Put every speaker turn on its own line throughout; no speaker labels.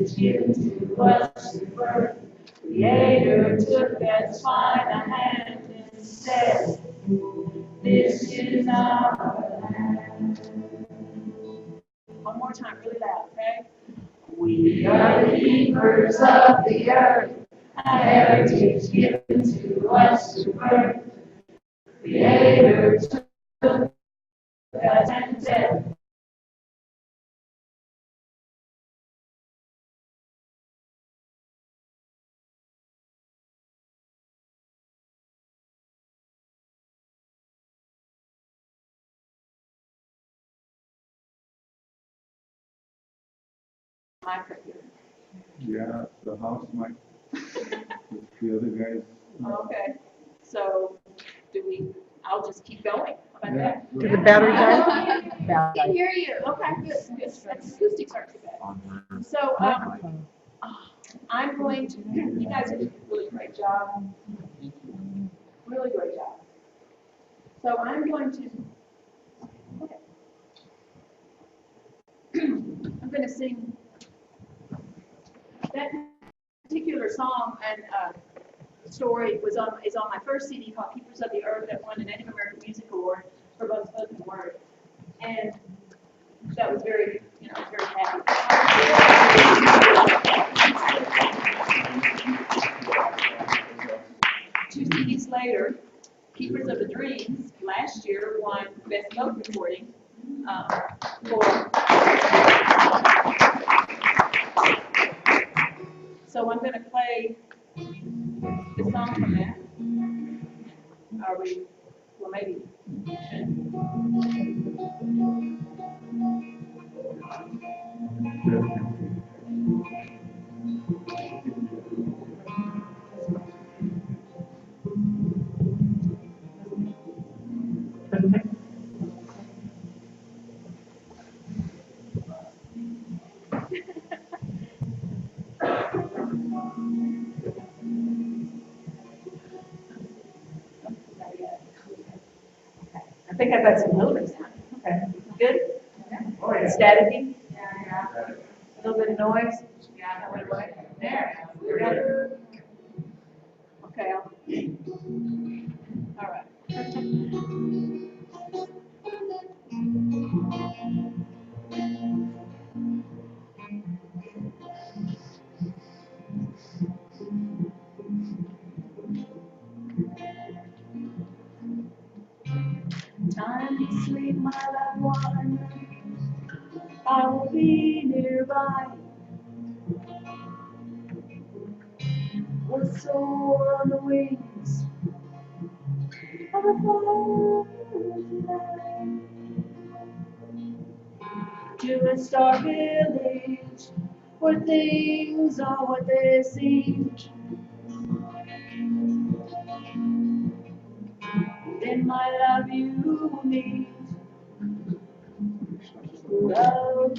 heritage given to us through birth. Creator took that spine a hand and said, this is our land. One more time, really loud, okay? We are the keepers of the earth, a heritage given to us through birth. Creator took us and said,
Yeah, the house might, the other guys.
okay, so I'll just keep going. How about that?
To the battery guy?
I can hear you. Okay, good, good. Acoustics aren't too bad. So, I'm going to, you guys did a really great job. Really great job. So I'm going to, okay. I'm going to sing that particular song and story is on my first CD called Keepers of the Earth that won a Native American Music Award for both spoken word. And that was very, very happy. 2 CDs later, Keepers of the Dreams last year won Best Folk Recording for. So I'm going to play the song from that. Are we? Well, maybe. I think I've got some movers now. Okay. Good? Yeah. Staticky? Yeah. A little bit of noise? Yeah. There. Good. Okay. All right. Time to sleep, my loved one. I will be nearby. We'll soar on the wings of a firefly to a star village where things are what they seem. Then my love you meet love.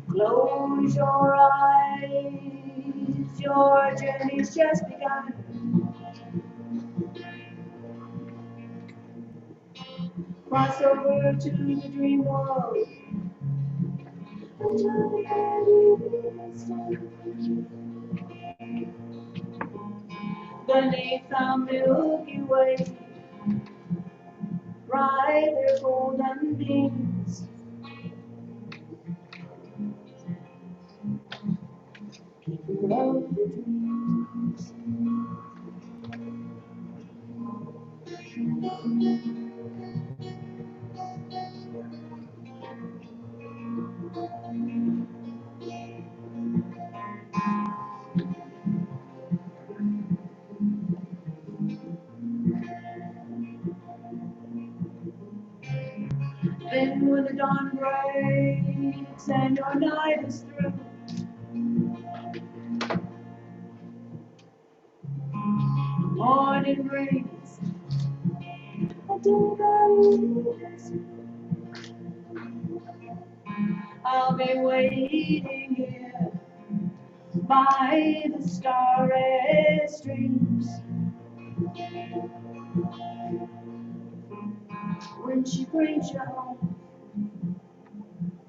Close your eyes, your journey's just begun. Cross over to the dream world. Beneath the Milky Way, ride their golden beams. Keep love the dreams. Then when the dawn breaks and your night is through, morning brings a I'll be waiting here by the starry streams. When she brings you home,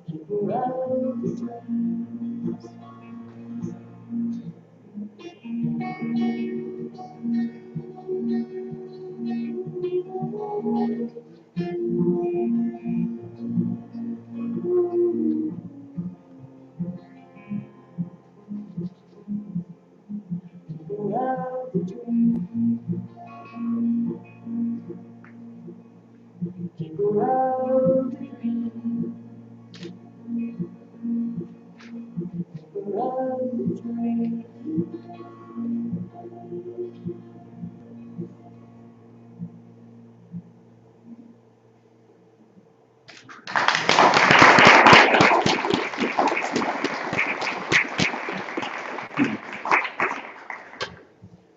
keep her up the dreams. Love the dream. Keep love the dream. Love the dream.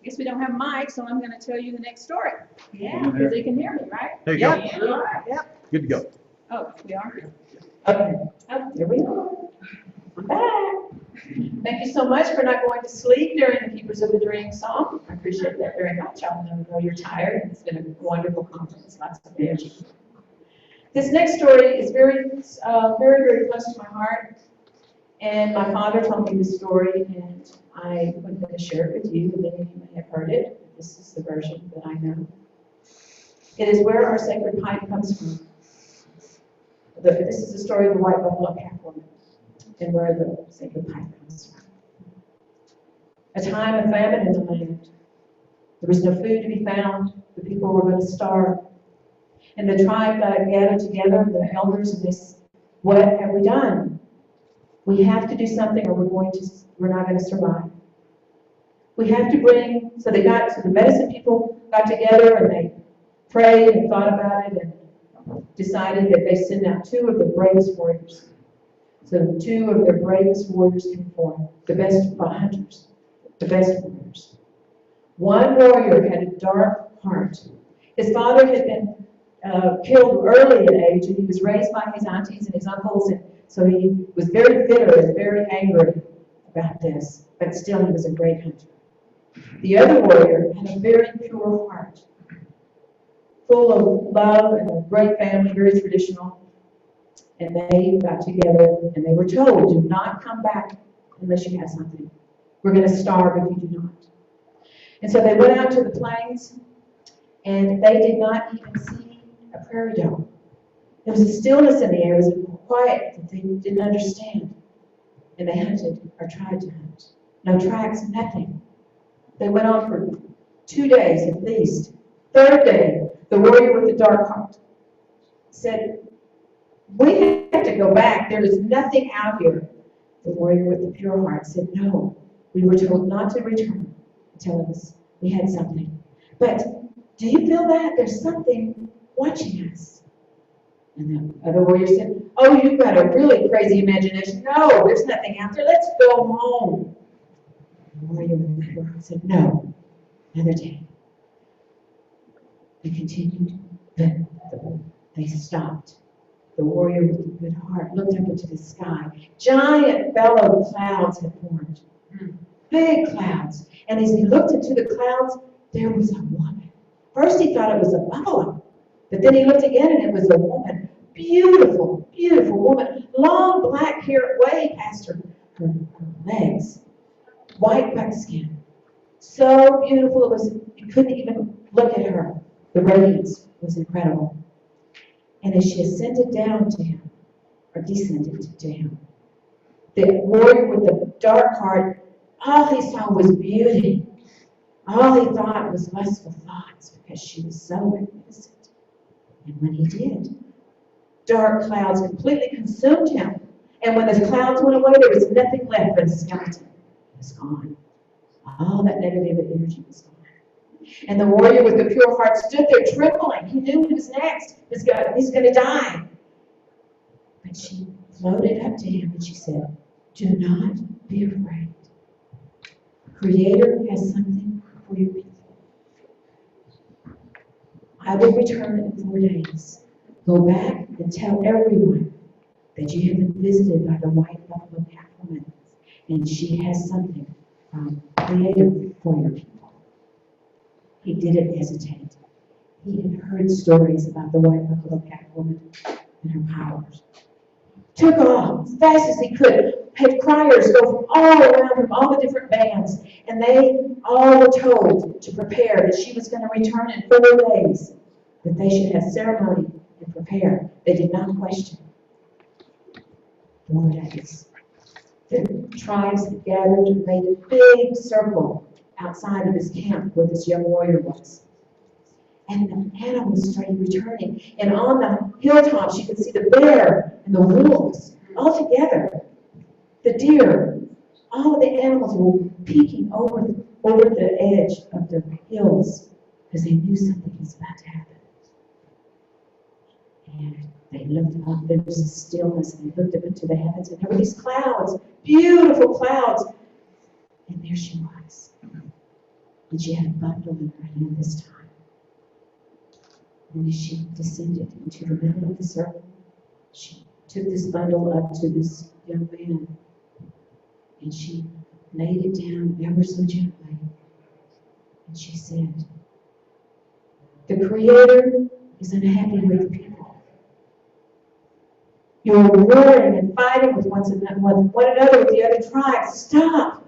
Guess we don't have mics, so I'm going to tell you the next story. Yeah, because they can hear me, right?
There you go.
Yeah. All right.
Yep. Good to go.
Oh, we are? Okay. Oh, here we go. I'm back. Thank you so much for not going to sleep during the Keepers of the Dream song. I appreciate that very much. I know you're tired. It's been a wonderful conference. Lots of energy. This next story is very, very close to my heart. And my father told me this story, and I was going to share it with you. Many of you may have heard it. This is the version that I know. It is where our sacred pipe comes from. This is the story of the white buffalo calf woman and where the sacred pipe comes from. A time of famine in the land. There was no food to be found. The people were going to starve. And the tribe gathered together, the elders, and they said, "What have we done? We have to do something or we're not going to survive. We have to bring," so the medicine people got together and they prayed and thought about it and decided that they send out 2 of the bravest warriors. So 2 of their bravest warriors came forth, the best hunters, the best warriors. One warrior had a dark heart. His father had been killed early in age, and he was raised by his aunties and his uncles, and so he was very bitter and very angry about this, but still he was a great hunter. The other warrior had a very pure heart, full of love and a great family, very traditional. And they got together and they were told, "Do not come back unless you have something. We're going to starve if you do not." And so they went out to the plains, and they did not even see a prairie dog. There was a stillness in the air. It was a quiet that they didn't understand. And they hunted, or tried to hunt. No tracks, nothing. They went on for 2 days at least. Third day, the warrior with the dark heart said, "We have to go back. There is nothing out here." The warrior with the pure heart said, "No, we were told not to return until we had something. But do you feel that? There's something watching us." And the other warrior said, "Oh, you've got a really crazy imagination. No, there's nothing out there. Let's go home." The warrior with the pure heart said, "No, another day." They continued, but they stopped. The warrior with the good heart looked up into the sky. Giant bellowed clouds had formed. Big clouds. And as he looked into the clouds, there was a woman. First he thought it was a buffalo. But then he looked again and it was a woman. Beautiful, beautiful woman. Long black hair way past her legs. White buckskin. So beautiful it was, you couldn't even look at her. The radiance was incredible. And as she ascended down to him, or descended to him, the warrior with the dark heart, all he saw was beauty. All he thought was lustful thoughts because she was so magnificent. And when he did, dark clouds completely consumed him. And when the clouds went away, there was nothing left but a skeleton. It was gone. All that negative energy was gone. And the warrior with the pure heart stood there trembling. He knew he was next. He's going to die. But she floated up to him and she said, "Do not be afraid. The Creator has something for your people.
I will return in 4 days. Go back and tell everyone that you have been visited by the white buffalo cat woman, and she has something creative for your people. He didn't hesitate. He had heard stories about the white buffalo cat woman and her powers. Took off as fast as he could, had criers go from all around from all the different bands, and they all were told to prepare that she was going to return in 4 days, that they should have ceremony and prepare. They did not question. 4 days. The tribes had gathered and made a big circle outside of this camp where this young warrior was. And the animals started returning. And on the hilltops, you could see the bear and the wolves all together. The deer, all of the animals were peeking over the edge of the hills because they knew something was about to happen. And they looked up, there was a stillness, and they looked up into the heavens, and there were these clouds, beautiful clouds. And there she was. And she had a bundle in her hand this time. And as she descended into the middle of the circle, she took this bundle up to this young man, and she laid it down ever so gently. And she said, "The Creator is unhappy with people. You are warring and fighting with one another with the other tribes. Stop!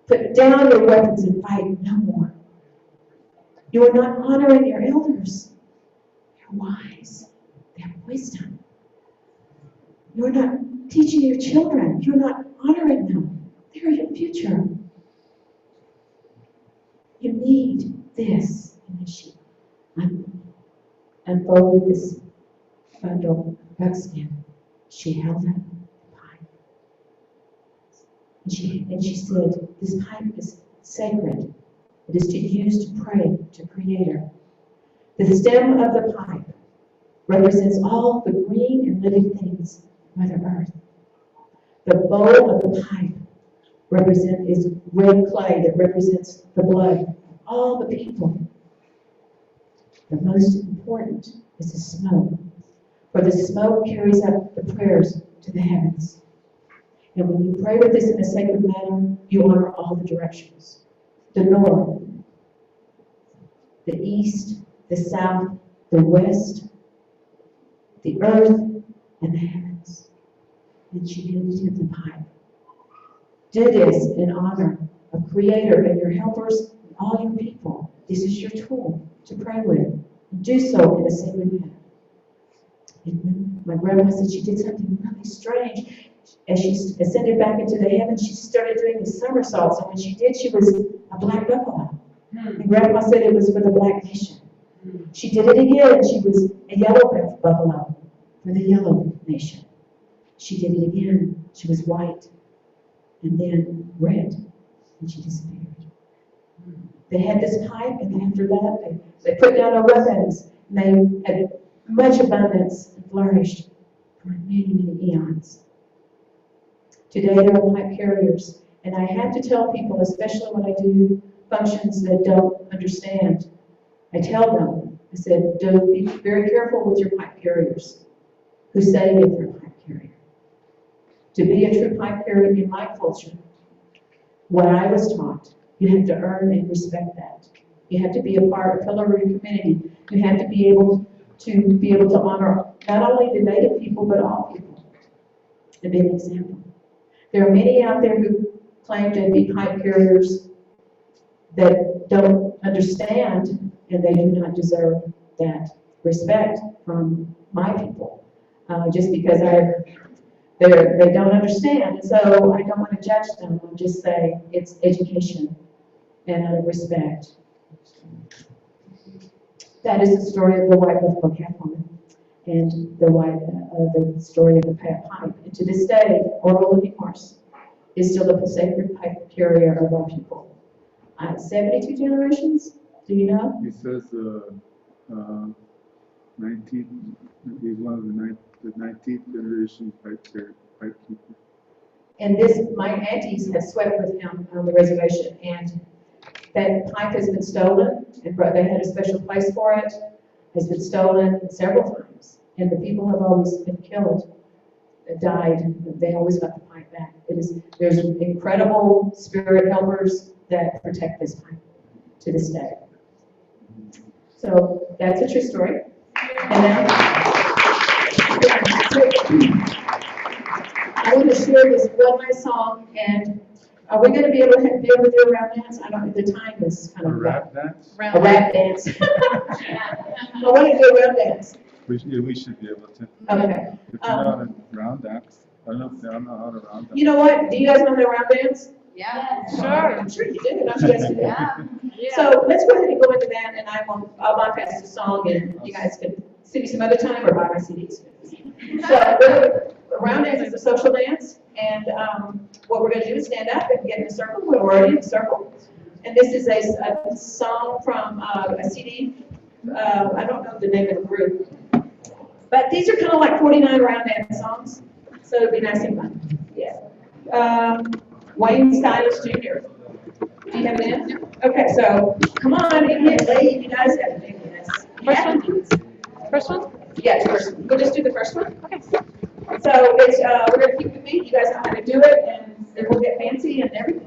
Put down your weapons and fight no more. You are not honoring your elders. They're wise. They have wisdom. You are not teaching your children. You're not honoring them. They're your future. You need this." And then she unfolded this bundle of buckskin. She held up the pipe. And she said, "This pipe is sacred. It is to use to pray to Creator. The stem of the pipe represents all the green and living things of Mother Earth. The bowl of the pipe is red clay that represents the blood of all the people. The most important is the smoke, for the smoke carries up the prayers to the heavens. And when you pray with this in a sacred manner, you honor all the directions: the north, the east, the south, the west, the earth, and the heavens." And she handed him the pipe. "Do this in honor of Creator and your helpers and all your people. This is your tool to pray with. Do so in a sacred manner." And then my grandma said she did something really strange. As she ascended back into the heavens, she started doing these somersaults. And when she did, she was a black buffalo. And Grandma said it was for the black nation. She did it again, and she was a yellow buffalo for the yellow nation. She did it again. She was white, and then red, and she disappeared. They had this pipe, and after that, they put down their weapons, and they had much abundance and flourished for many, many eons. Today, there are pipe carriers, and I have to tell people, especially when I do functions that don't understand, I tell them, I said, be very careful with your pipe carriers who say that they're a pipe carrier. To be a true pipe carrier in my culture, what I was taught, you have to earn and respect that. You have to be a pillar of your community. You have to be able to honor not only the Native people, but all people, and be an example. There are many out there who claim to be pipe carriers that don't understand, and they do not deserve that respect from my people, just because they don't understand. So I don't want to judge them. I'll just say it's education and out of respect. That is the story of the white buffalo cat woman and the story of the pipe. And to this day, Oral Living Horse is still the sacred pipe carrier of our people. 72 generations? Do you know?
He says 19. He's one of the 19th generation pipe keeper.
And my aunties have swept with him on the reservation, and that pipe has been stolen, and they had a special place for it. has been stolen several times, and the people have always been killed, died. They always got the pipe back. There's incredible spirit helpers that protect this pipe to this day. So that's a true story. And then, I want to share this one last song, and are we going to be able to do a rap dance? I don't know, the time is kind
A
of
rap dance?
a rap dance. I want to do a rap dance.
We should be able to.
Okay.
If you know how to round dance. I don't know how to round dance.
You know what? Do you guys know how to rap dance?
Yeah.
Sure. I'm sure you do. Enough you guys do that.
Yeah.
So let's go ahead and go into that, and I'll bypass the song, and you guys can see me some other time or buy my CDs. So round dance is a social dance, and what we're going to do is stand up and get in a circle. We're already in a circle, and this is a song from a CD. I don't know the name of the group, but these are kind of like 49 round dance songs, so it'll be nice and fun. Yeah. Wayne Stylish Jr. Do you have an in? Okay, so come on, in here, lady, you guys have to do this.
First one? First one?
Yeah, first. We'll just do the first one. Okay. So it's we're gonna keep the beat. You guys know how to do it, and then we'll get fancy and everything.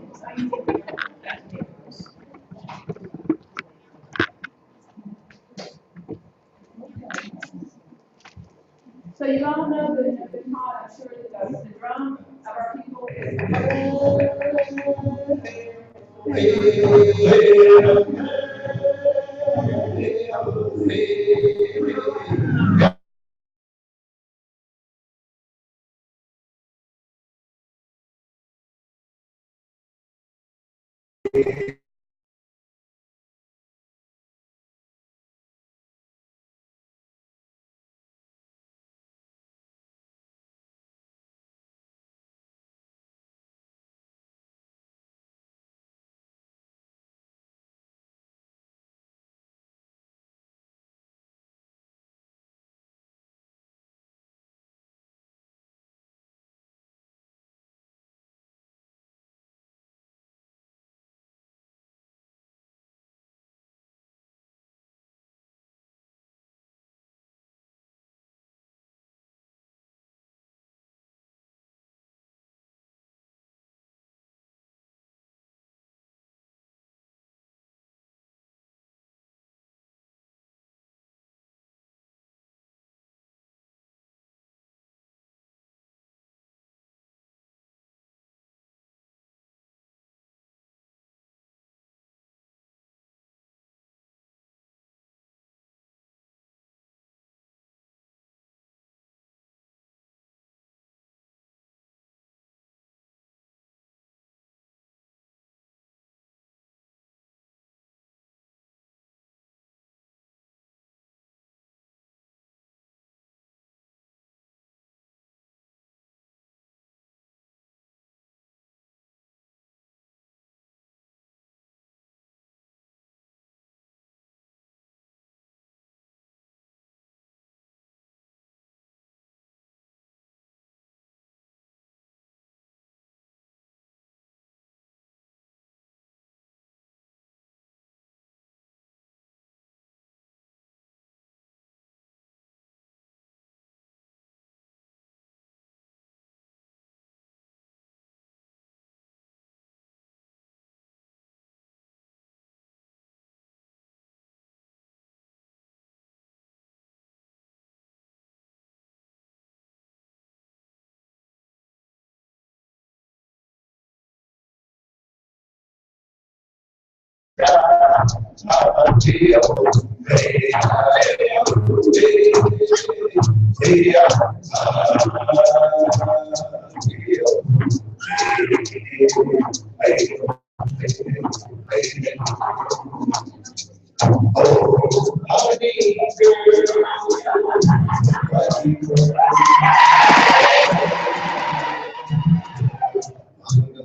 So you all know the taught, I'm sure that the drum of our people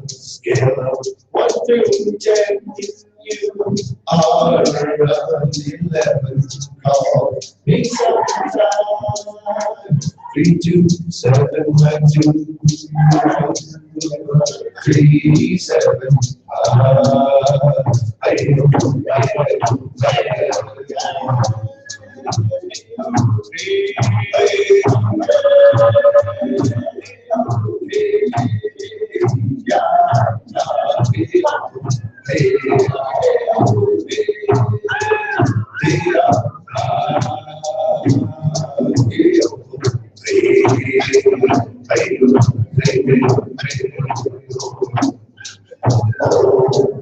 Scale of 1 through 10, you are an 11. Call me sometime. 3, 2, 7, 9, 2, 3, 7.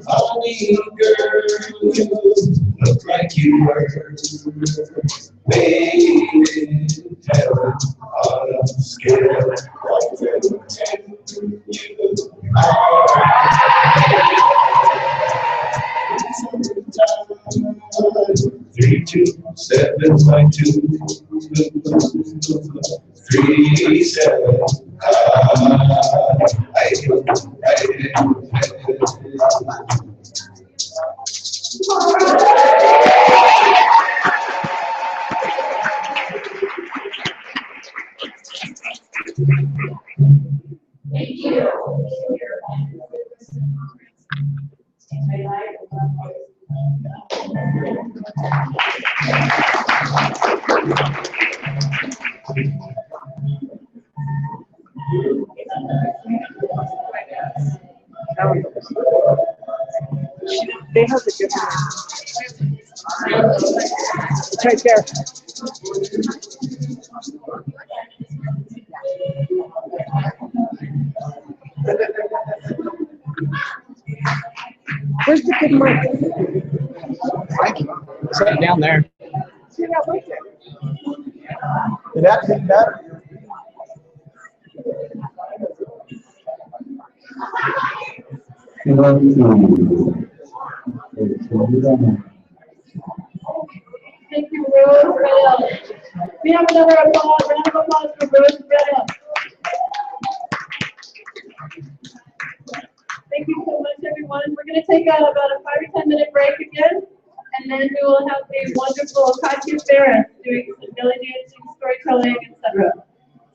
Funny girl, you look like you were made in heaven on a scale of 1 to 10. You are 3, 2, 7, 5, 2, 3, 7.
Thank you.
They have a different. It's right there. Where's the good mic?
It's right down there.
See that right there.
Did that pick that?
Thank you, Rose Red. We have another applause, round of applause for Rose Red. Thank you so much, everyone. We're going to take about a 5 or 10 minute break again, and then we will have the wonderful Katya Ferris doing some belly dancing, storytelling, etc.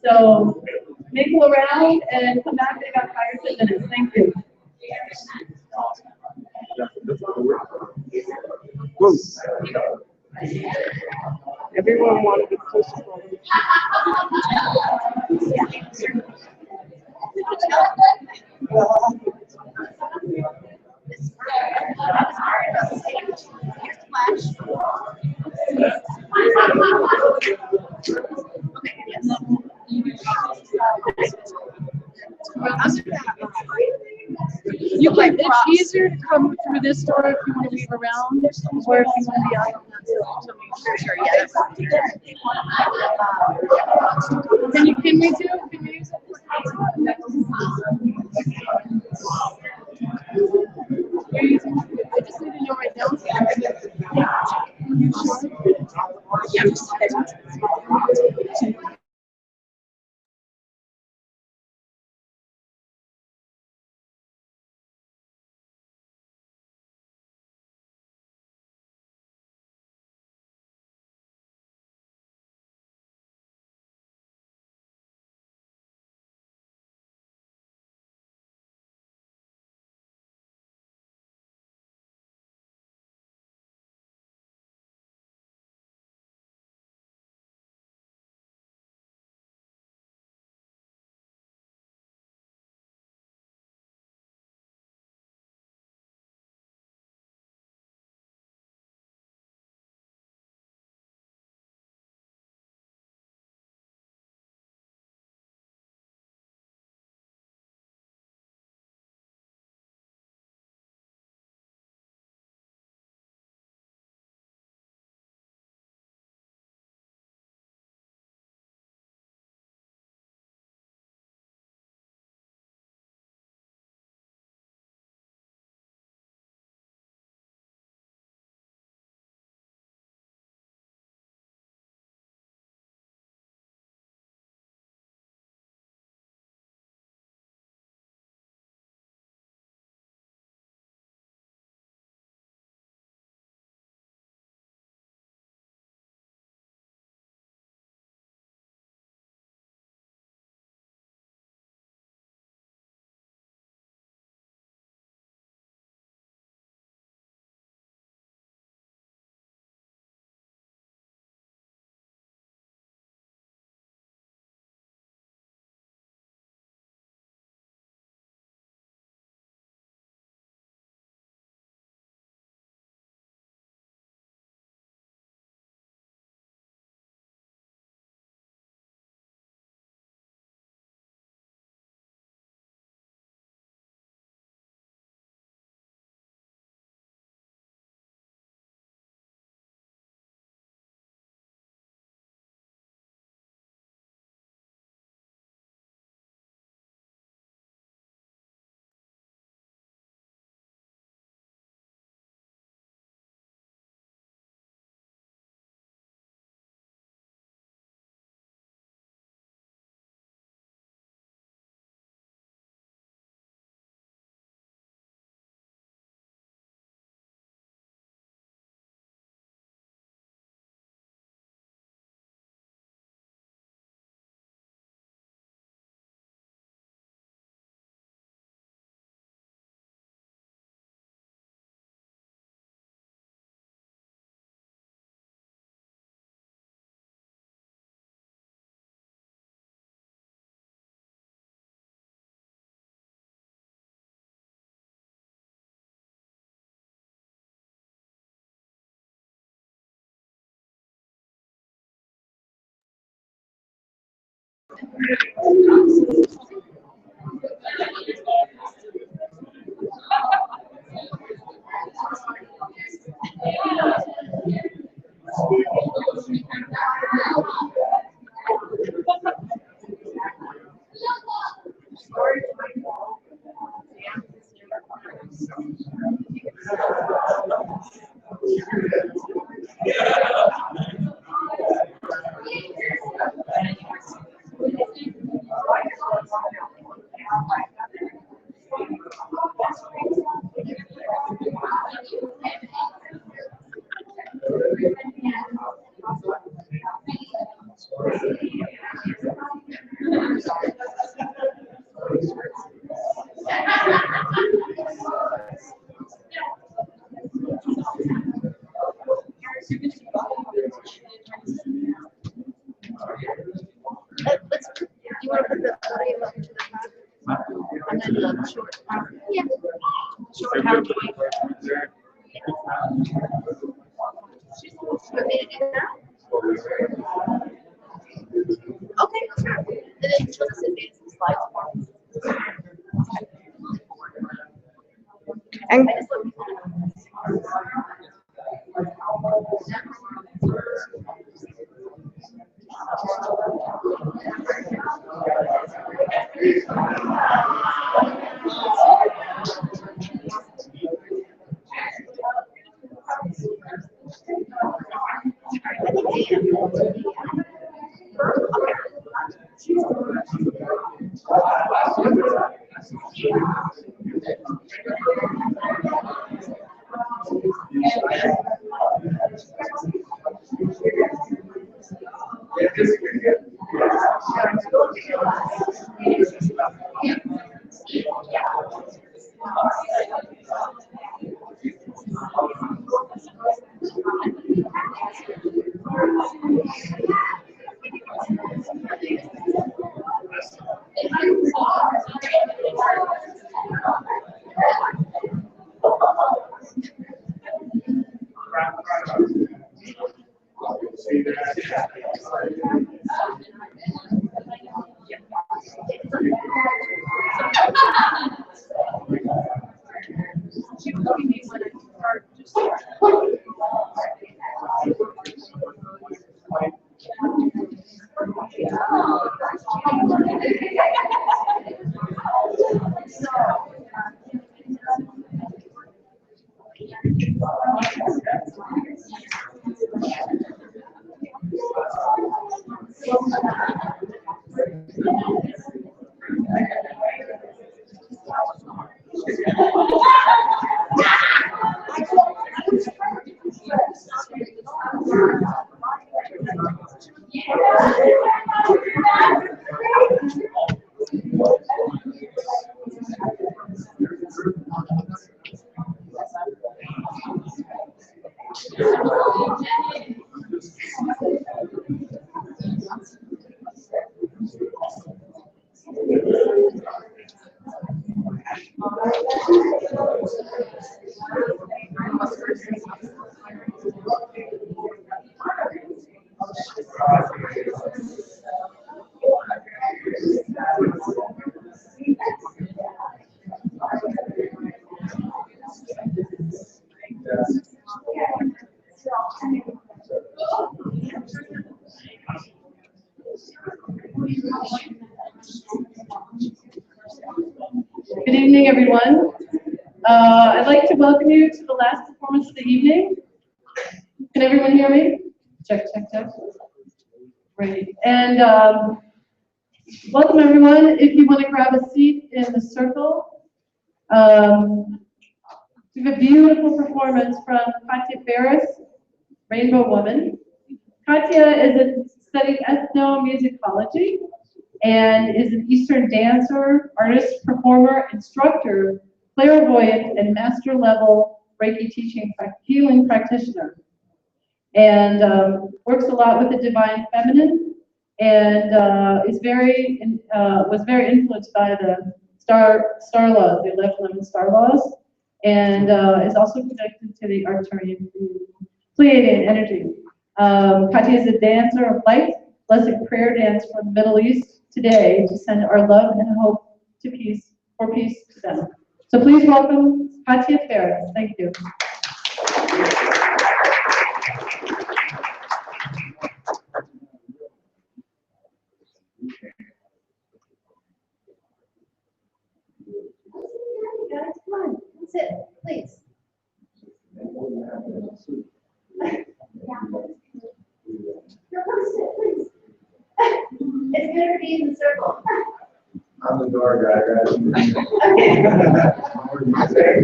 So mingle around and come back in about 5 or 10 minutes. Thank you.
Whoa. Everyone wanted to push for me.
You can, it's easier to come through this door if you want to weave around, or if you want to be out on that side. Sure, yeah. Can you pin me too? Can you use it? I just need to know right now. Yeah.
You want to put the podium up to the top? And then the short part? Yeah. Short part. You want me to do that? Okay, sure. And then she'll just advance the slides for me.
And
I just let people know.
Good evening, everyone. I'd like to welcome you to the last performance of the evening. Can everyone hear me? Check, check, check. Great. And welcome, everyone. If you want to grab a seat in the circle, we have a beautiful performance from Katya Ferris, Rainbow Woman. Katya studied ethnomusicology and is an Eastern dancer, artist, performer, instructor, clairvoyant, and master level Reiki teaching healing practitioner. And works a lot with the divine feminine, and was very influenced by the star laws, the 11 star laws, and is also connected to the Arcturian Pleiadian energy. Katya is a dancer of light, blessed prayer dance from the Middle East, today to send our love and hope to peace, for peace to them. So please welcome Katia Ferris. Thank you.
Guys, come on, sit, please. No, come sit, please. It's good to be in the circle.
I'm the door guy, guys.
Okay.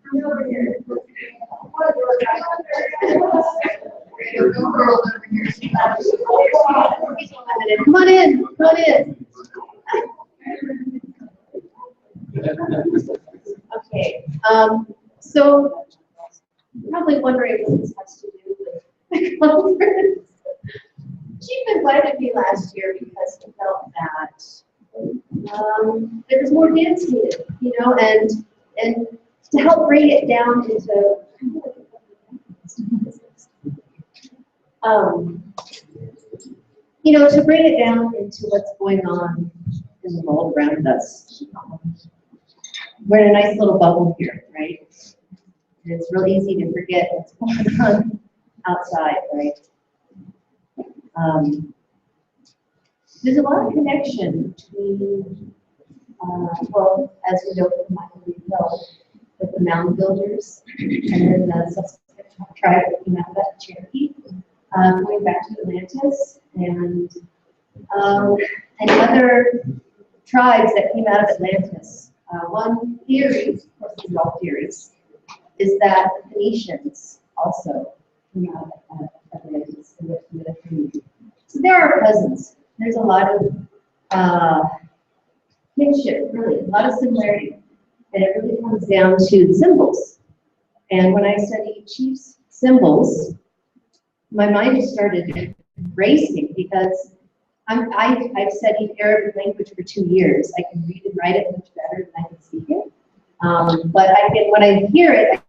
Come over here. Come on in, come on in. Okay, so probably wondering what this has to do with the conference. Chief invited me last year because he felt that there was more dance needed, you know, and to help bring it down into you know, to bring it down into what's going on in the world around us. We're in a nice little bubble here, right? And it's real easy to forget what's going on outside, right? There's a lot of connection between, well, as we know from Michael Hill, with the mound builders and then the subsequent tribe that came out of that Cherokee, going back to Atlantis and other tribes that came out of Atlantis. One theory, of course these are all theories, is that the Phoenicians also came out of Atlantis and went to the community. So there are cousins. There's a lot of kinship, really, a lot of similarity. And it really comes down to the symbols. And when I studied Chief's symbols, my mind just started racing because I've studied Arabic language for 2 years. I can read and write it much better than I can speak it. But when I hear it,